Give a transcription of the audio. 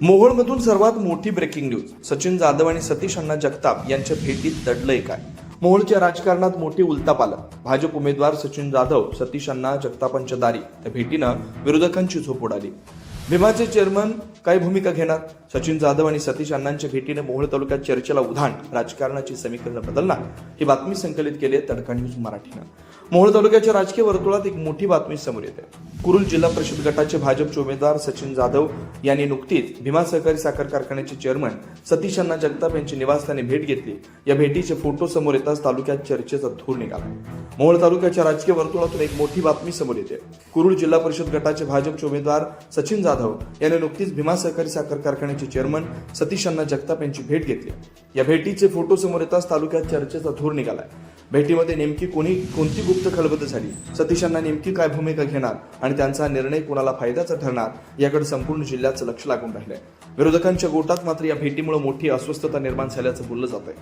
मोहोळमधून सर्वात मोठी breaking news. Sachin Jadhav आणि सतीश अण्णा जगताप यांच्या भेटीत दडलंय काय? मोहोळच्या राजकारणात मोठी उलथापालथ. भाजप उमेदवार सचिन जाधव सतीश अण्णा जगतापांच्या दारी त्या भेटीनं विरोधकांची झोप उडाली. भीमाचे चेअरमन काय भूमिका घेणार? सचिन जाधव आणि सतीश अण्णांच्या भेटीने मोहोळ तालुक्यात चर्चेला उधाण. राजकारणाची समीकरणं बदलणार. ही बातमी संकलित केली आहे तडका न्यूज मराठीनं. मोहोळ तालुक्याच्या राजकीय वर्तुळात एक मोठी बातमी समोर येते. कुरुल जिल्हा परिषद गटाचे भाजपचे उमेदवार सचिन जाधव यांनी नुकतीच भीमा सहकारी साखर कारखान्याचे चेअरमन सतीश अण्णा जगताप यांची निवासस्थानी भेट घेतली. या भेटीचे फोटो समोर येताच तालुक्यात चर्चेचा धूर निघाला. मोहोळ तालुक्याच्या राजकीय वर्तुळातून एक मोठी बातमी समोर येते. कुरुल जिल्हा परिषद गटाचे भाजपचे उमेदवार सचिन जाधव यांनी नुकतीच भीमा सहकारी साखर कारखान्याचे चेअरमन सतीश अण्णा जगताप यांची भेट घेतली. या भेटीचे फोटो समोर येताच तालुक्यात चर्चेचा धूर निघालाय. भेटीमध्ये नेमकी कोणती गुप्त खलबत झाली? सतीश अण्णा नेमकी काय भूमिका घेणार आणि त्यांचा निर्णय कोणाला फायद्याचा ठरणार याकडे संपूर्ण जिल्ह्याचं लक्ष लागून राहिलंय. विरोधकांच्या गोटात मात्र या भेटीमुळे मोठी अस्वस्थता निर्माण झाल्याचं बोललं जात आहे.